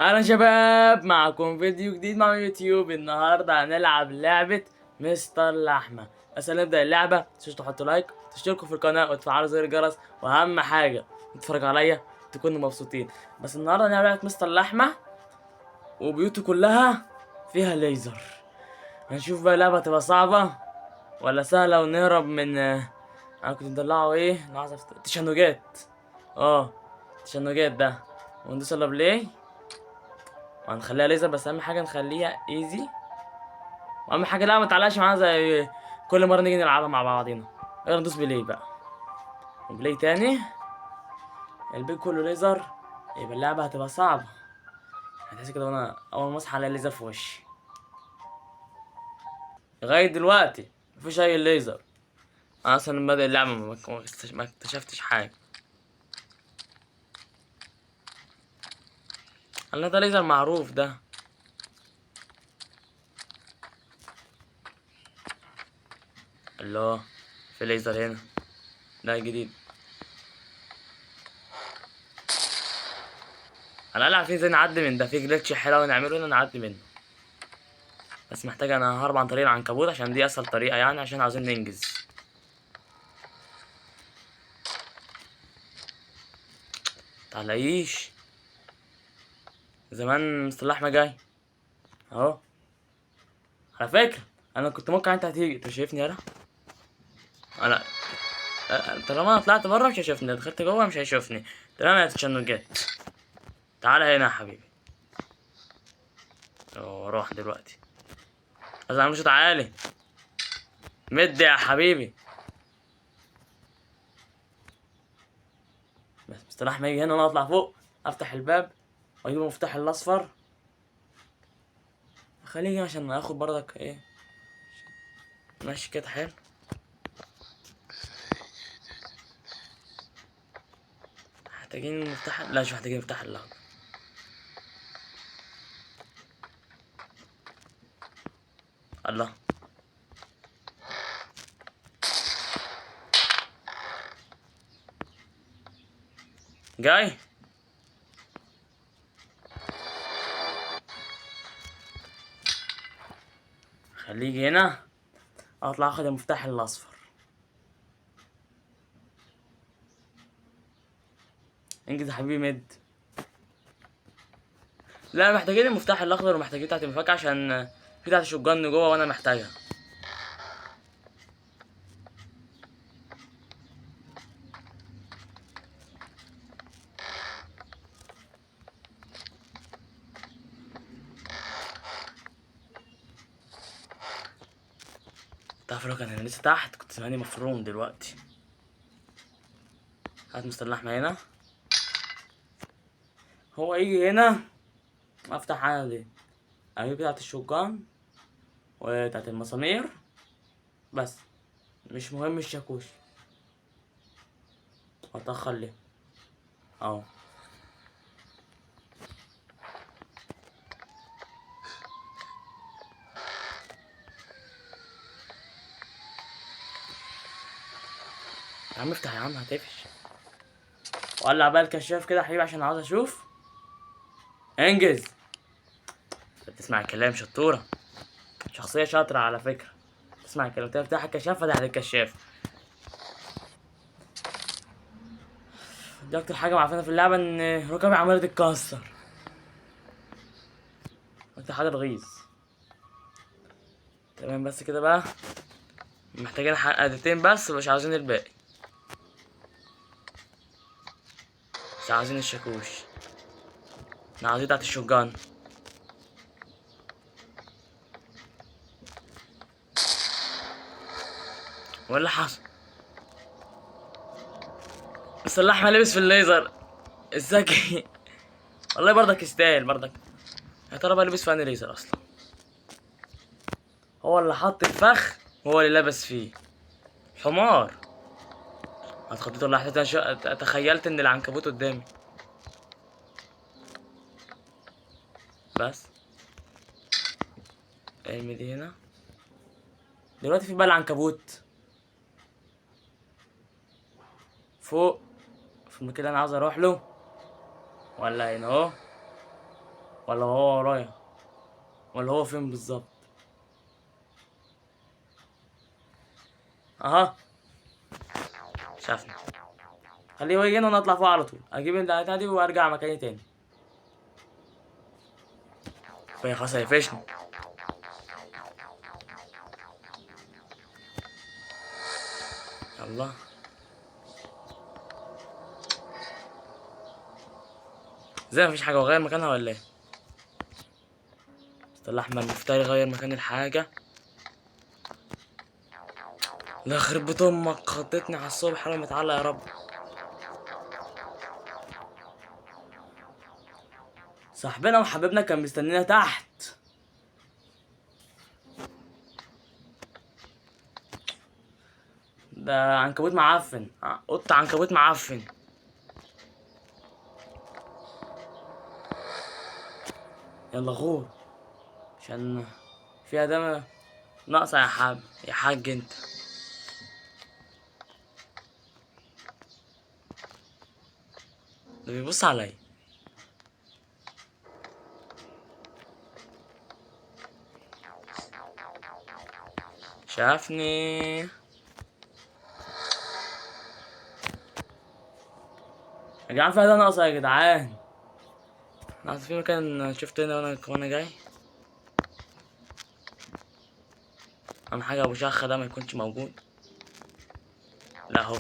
انا شباب معكم فيديو جديد مع يوتيوب. النهارده هنلعب لعبه مستر لحمه. بس نبدا اللعبه متنسوش تحطوا لايك، تشتركوا في القناه وتفعلوا زر الجرس، واهم حاجه تتفرجوا عليا تكونوا مبسوطين. بس النهارده هنلعب لعبه مستر لحمه وبيوته كلها فيها ليزر. هنشوف بقى اللعبه تبقى صعبه ولا سهله ونهرب من انا كنت مطلعه ايه لحظه تشنجات. اه تشنجات ده. وندوس يلا بلاي وهنخليها ليزر، بس اهم حاجه نخليها ايزي، واهم حاجه لا ما تعلقش معانا زي كل مره نيجي نلعبها مع بعضينا. يلا ندوس بلاي بقى، بلاي تاني. البيت كله ليزر، يبقى اللعبه هتبقى صعبه. هتحس كده وانا اول ما اصحى الاقي ليزر في وشي. لغايه دلوقتي مفيش اي ليزر. انا اصلا من بدأ اللعبه ما اكتشفتش حاجه. الله، ده ليزر معروف ده. الله، في ليزر هنا، ده جديد. على الاقل عارفين ازاي نعدي من ده. في جلitch حلو نعمله هنا نعدي منه، بس محتاج انا هرب عن طريق العنكبوت عشان دي اسهل طريقه، يعني عشان عاوزين ننجز. متعلقيش زمان مستر لحمة جاي اهو. على فكرة انا كنت ممكن انت هتيجي، انت شايفني يالا؟ انا طالما انا طلعت بره مش هيشوفني، دخلت جوه مش هيشوفني. تمام يا تشنجات، تعالى هنا يا حبيبي. روح دلوقتي، لازم اعمل صوت عالي. مد يا حبيبي. بس مستر لحمة يجي هنا وانا اطلع فوق افتح الباب واجيب المفتاح الاصفر. خليه يجي عشان اخد برضك ايه. ماشي كده حلو. محتاجين المفتاح، لا مش محتاجين المفتاح الاخضر. الله، جاي. خليه يجي هنا اطلع اخد المفتاح الاصفر. انجز يا حبيبي مد. لا محتاجين المفتاح الاخضر ومحتاجين بتاعت المفك عشان في بتاعت الشجان جوه وانا محتاجها. تعرف لو كان انا لسه تحت كنت زماني مفروم دلوقتي. هات مستر لحمة هنا، هو يجي هنا افتح انا دي، اجيب بتاعت الشجان وبتاعت المسامير، بس مش مهم الشاكوش. واتأخر ليه اهو. يا عم افتح يا عم هتقفش. وقلع بقى الكشاف كده يا حبيبي عشان عاوز اشوف. انجز. بتسمع الكلام، شطورة، شخصية شاطرة على فكرة. تسمع الكلام، تفتح الكشاف فتحت الكشاف. دي اكتر حاجة معفنة في اللعبة، ان ركبي عمالة تتكسر. اكتر حاجة تغيظ. تمام بس كده بقى، محتاجين حلقتين بس مش عاوزين الباقي. مش عاوزين الشاكوش، احنا عاوزين بتاعت الشجان. وايه اللي حصل؟ بس اللحمة لبس في الليزر الذكي. والله برضك يستاهل برضك. يا ترى بقى لبس في انهي ليزر اصلا؟ هو اللي حط الفخ هو اللي لبس فيه. حمار. اتخضيت والله، حسيت تخيلت ان العنكبوت قدامي. بس ارمي دي هنا. دلوقتي في بقى العنكبوت فوق في المكان اللي انا عاوز اروح له، ولا هنا اهو. ولا هو ورايا؟ ولا هو فين بالظبط؟ اها، شافني. خليه هو يجي هنا وانا اطلع فوق على طول، اجيب البتاعة دي وارجع مكاني تاني. فهي خلاص هيقفشني. يلا. زي مفيش حاجة وغير مكانها ولا ايه؟ طلع احمد المفتاح يغير مكان الحاجة. لا يخرب بيت امك، خضتني على الصبح وانا متعلق يا رب. صاحبنا وحبيبنا كان مستنينا تحت. ده عنكبوت معفن، قط عنكبوت معفن. يلا غور، عشان فيها دم ناقصة يا يا حاج انت. ده بيبص عليا. شافني. يا جدعان فيها ده ناقصة يا جدعان. انا في مكان شفت هنا وانا جاي. اهم حاجة ابو شخة ده ما يكونش موجود. لا اهو،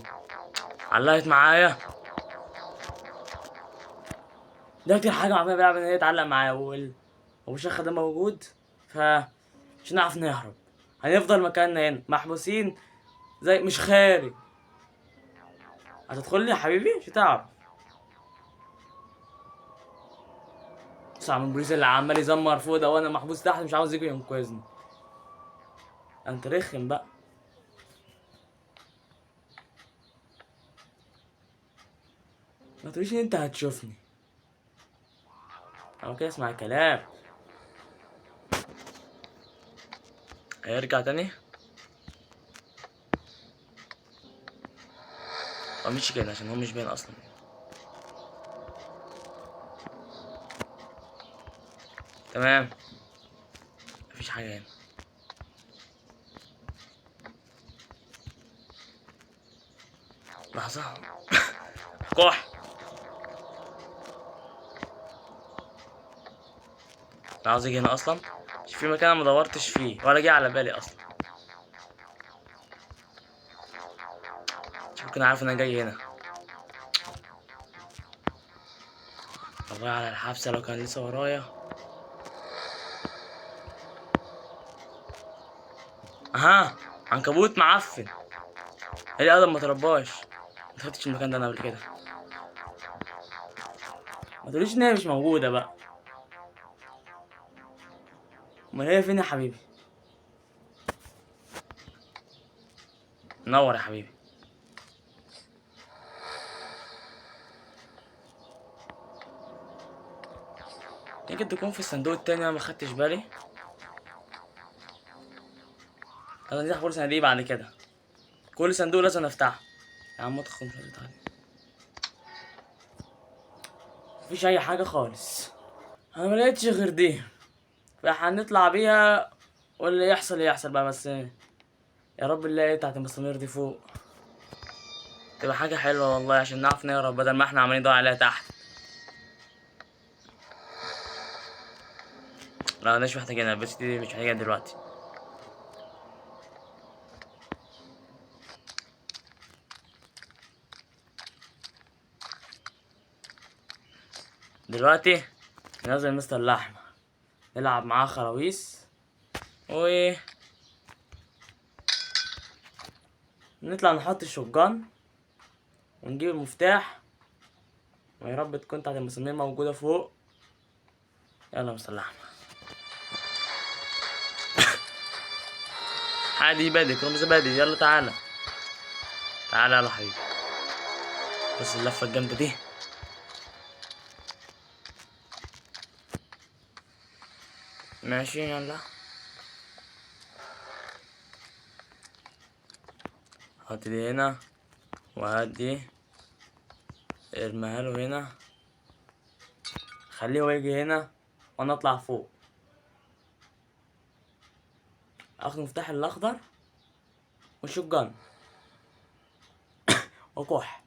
علقت معايا. ده اكتر حاجة عمالة بيلعب ان هي يتعلق معايا، ابو شخة ده موجود، ف مش هنعرف نهرب. هنفضل مكاننا هنا محبوسين، زي مش خارج. هتدخل لي يا حبيبي مش هتعرف. بص عم البوليس اللي عمال يزمر فوق ده وانا محبوس تحت مش عاوز يجي ينقذني. انت رخم بقى. ما تقوليش ان انت هتشوفني. او كده اسمع الكلام. هيرجع تاني. هو مش كده عشان هو مش باين اصلا. تمام. مفيش حاجة هنا. لحظة. كح. انا عاوز اجي هنا اصلا، مش في مكان انا مدورتش فيه ولا جه على بالي اصلا. مش ممكن عارف ان انا جاي هنا. والله على الحبسة لو كان لسه ورايا. اها، عنكبوت معفن. هي ادم ما ترباش. ما دخلتش المكان ده انا قبل كده. ما تقوليش ان هي مش موجودة بقى. امال هي فين يا حبيبي؟ نور يا حبيبي. يمكن تكون في الصندوق التاني انا ما خدتش بالي. انا دي كل صناديق بعد كده، كل صندوق لازم افتحه. يا عم ادخل مش هتتعب. مفيش اي حاجة خالص. انا ما لقيتش غير دي، فهنطلع بيها واللي يحصل يحصل بقى. بس يا رب نلاقي بتاعت المسامير دي فوق، تبقى حاجة حلوة والله عشان نعرف نهرب بدل ما احنا عمالين ندور عليها تحت. لا مش محتاجينها، بس دي مش محتاجينها دلوقتي. دلوقتي ننزل مستر اللحمة، نلعب معاه خلاويص و نطلع نحط الشوتجان ونجيب المفتاح، ويا رب تكون بتاعت المسامير موجودة فوق. يلا مستر اللحمة. عادي بادي كرمز بادي. يلا تعالى تعالى يلا حبيبي. بس اللفة الجامدة دي. ماشي يلا. حط دي هنا وهات دي، ارميها له هنا، خليه هو يجي هنا وانا اطلع فوق، اخد المفتاح الاخضر وشوت جن وكح.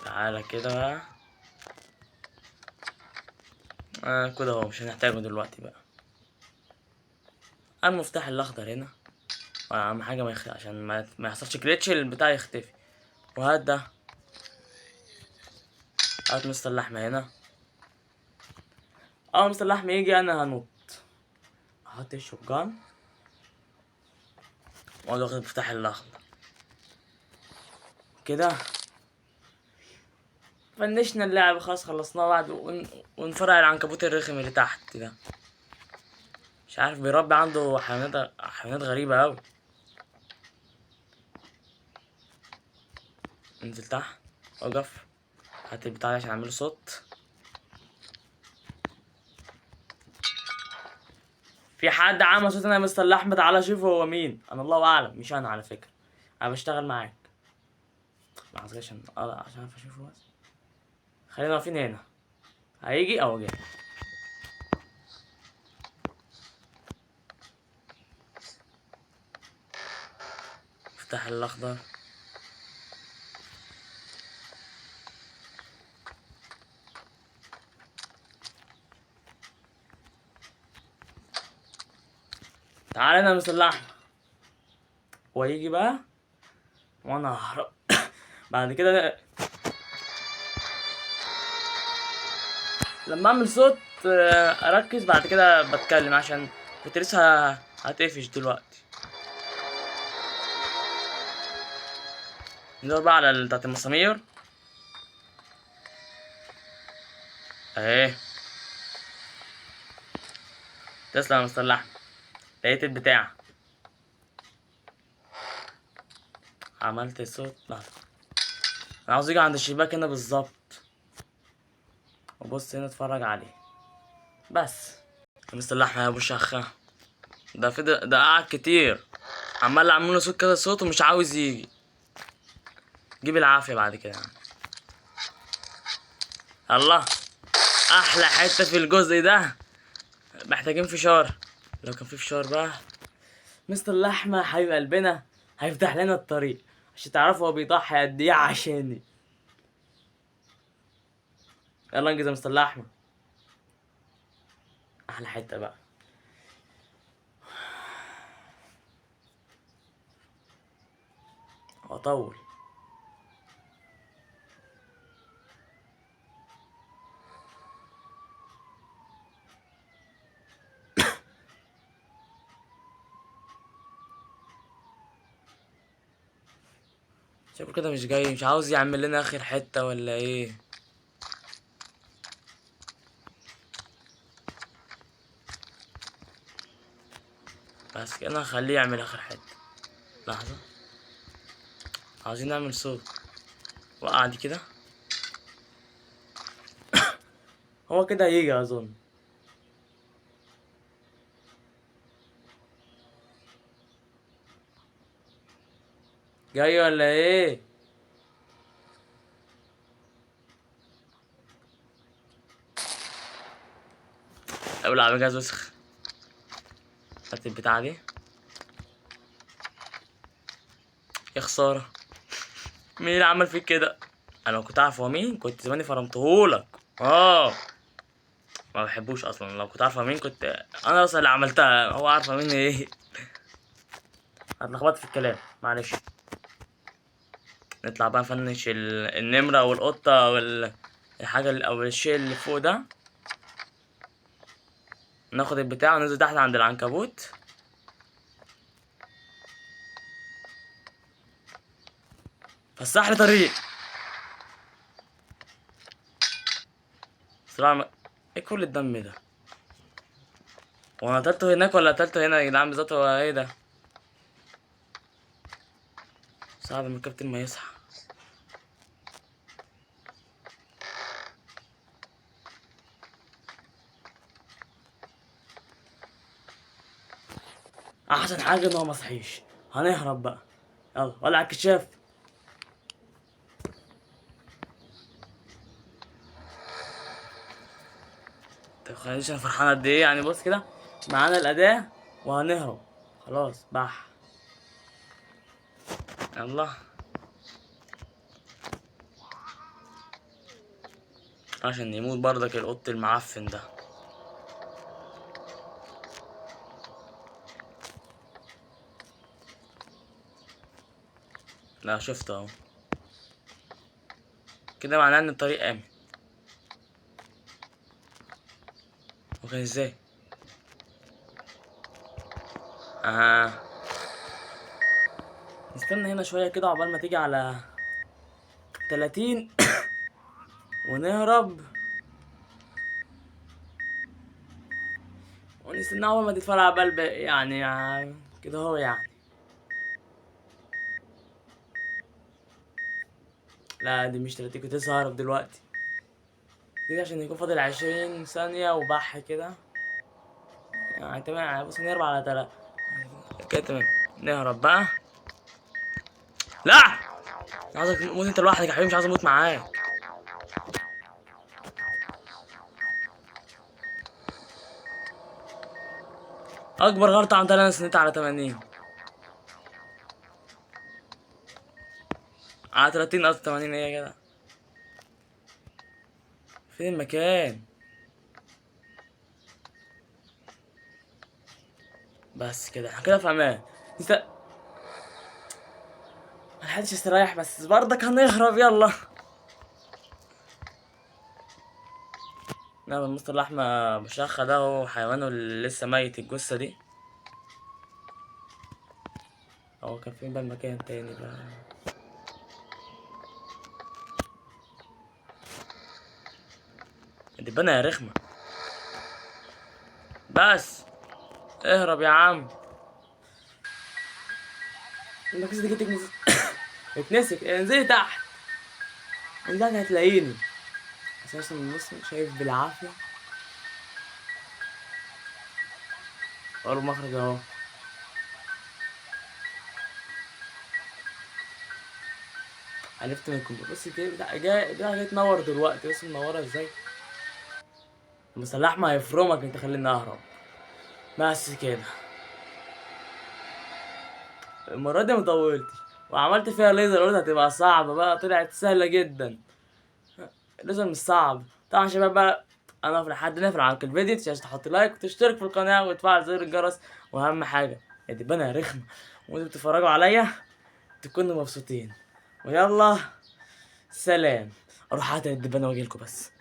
تعالى كده بقى. كده اهو مش هنحتاجه دلوقتي بقى. المفتاح الاخضر هنا، اهم حاجه عشان ما يحصلش جليتش البتاع يختفي. وهات ده، هات مستر اللحمه هنا. اول مستر اللحمه يجي انا هنط، احط الشوت جان واقعد واخد المفتاح الاخضر كده. فنشنا اللعبة خلاص، خلصناه بعد ونفرع العنكبوت الرخم اللي تحت ده. مش عارف بيربي عنده حيوانات غريبة اوي. انزل تحت، اقف، هات البتاع ده عشان اعمله صوت. في حد عمل صوت انا يا مستر احمد؟ تعالى شوف هو مين. انا الله اعلم، مش انا على فكرة، انا بشتغل معاك. لحظة عشان اعرف اشوفه بس. خلينا واقفين هنا، هيجي او جاي. افتح الاخضر. تعالى هنا يا مستر الاحمد. هو يجي بقى وانا ههرب. بعد كده لما اعمل صوت اركز، بعد كده بتكلم عشان كنت لسه هتقفش دلوقتي. ندور بقى على بتاعت المسامير اهي. تسلم يا مستر لحم، لقيت البتاع. عملت الصوت. لحظة، انا عاوز اجي عند الشباك هنا بالظبط وبص هنا اتفرج عليه بس. يا مستر لحم يا ابو شخة، ده قعد كتير عمال اعمل له صوت كده، صوت ومش عاوز يجي. جيب العافية بعد كده يعني. الله، احلى حتة في الجزء ده. محتاجين فشار، لو كان في فشار بقى مستر لحمة حبيب قلبنا هيفتح لنا الطريق عشان تعرفوا هو بيضحي قد ايه عشاني. يلا انجز يا مستر لحمة. احلى حتة بقى. واطول. شكله كده مش جاي، مش عاوز يعمل لنا اخر حتة ولا ايه؟ بس كده هخليه يعمل اخر حتة. لحظة، عاوزين نعمل صوت. وقع دي كده. هو كده هيجي اظن. جاي ولا ايه؟ اقول على جهاز وسخ. هات البتاعة دي. يا خسارة، مين اللي عمل فيك كده؟ انا لو كنت عارف هو مين كنت زماني فرمتهولك. ما بحبوش اصلا. لو كنت عارفه مين كنت انا اصلا اللي عملتها. هو عارفه مين ايه؟ اتلخبطت في الكلام، معلش. نطلع بقى نفنش النمرة والقطة الحاجة او الشيء اللي فوق ده. ناخد البتاع وننزل تحت عند العنكبوت. فسح لي طريق بسرعة. ايه كل الدم ده؟ وانا قتلته هناك ولا قتلته هنا يا جدعان؟ بالظبط هو ايه ده؟ صعب من الكابتن ما يصحى. احسن حاجه ان هو مصحيش. هنهرب بقى. يلا ولع الكشاف. طب خليني انا فرحان قد ايه يعني. بص كده، معانا الاداه وهنهرب. خلاص بح. يلا عشان يموت برضك القط المعفن ده. لا شفت اهو. كده معناه ان الطريق امن. وكان ازاي؟ نستنى هنا شوية كده عقبال ما تيجي على 30 ونهرب. ونستنى عقبال ما تتفرع بقى يعني كده هو يعني. لا دي مش 30، كنت لسه ههرب دلوقتي. كده عشان يكون فاضل 20 ثانية وبح كده. يعني تمام يعني. بص نهرب على 3 كده تمام. نهرب بقى. لا أنا عايزك تموت انت لوحدك يا حبيبي، مش عايز اموت معاك. اكبر غلطة عملتها انا سنيت على 80. على 30 قصدي 80 ايه يا جدع. فين المكان؟ بس كده احنا كده في امان. ملحقتش استريح بس برضك هنهرب. يلا. نعم المستر الأحمر مشخة ده هو حيوانه اللي لسه ميت الجثة دي. هو كان فين بقى المكان تاني بقى؟ الدبانة يا رخمة. بس اهرب يا عم. المكنسة دي جت تكنس. اتنسك. انزلي تحت. انزلي تحت هتلاقيني. اساسا بص شايف بالعافية. اقرب مخرج اهو. عرفت من الكمبيوتر. بص كده جاي تنور دلوقتي. بص منورة ازاي. المستر الأحمر هيفرمك انت. خليني اهرب. بس كده. المرة دي مطولتش وعملت فيها ليزر. قلت هتبقى صعبة بقى، طلعت سهلة جدا. الليزر مش صعب طبعا يا شباب بقى. انا في لحد هنا في العمق الفيديو متنساش تحط لايك وتشترك في القناة وتفعل زر الجرس. واهم حاجة يا دبانة رخمة وانتوا بتتفرجوا عليا تكونوا مبسوطين. ويلا سلام. اروح اقتل الدبانة واجيلكوا بس.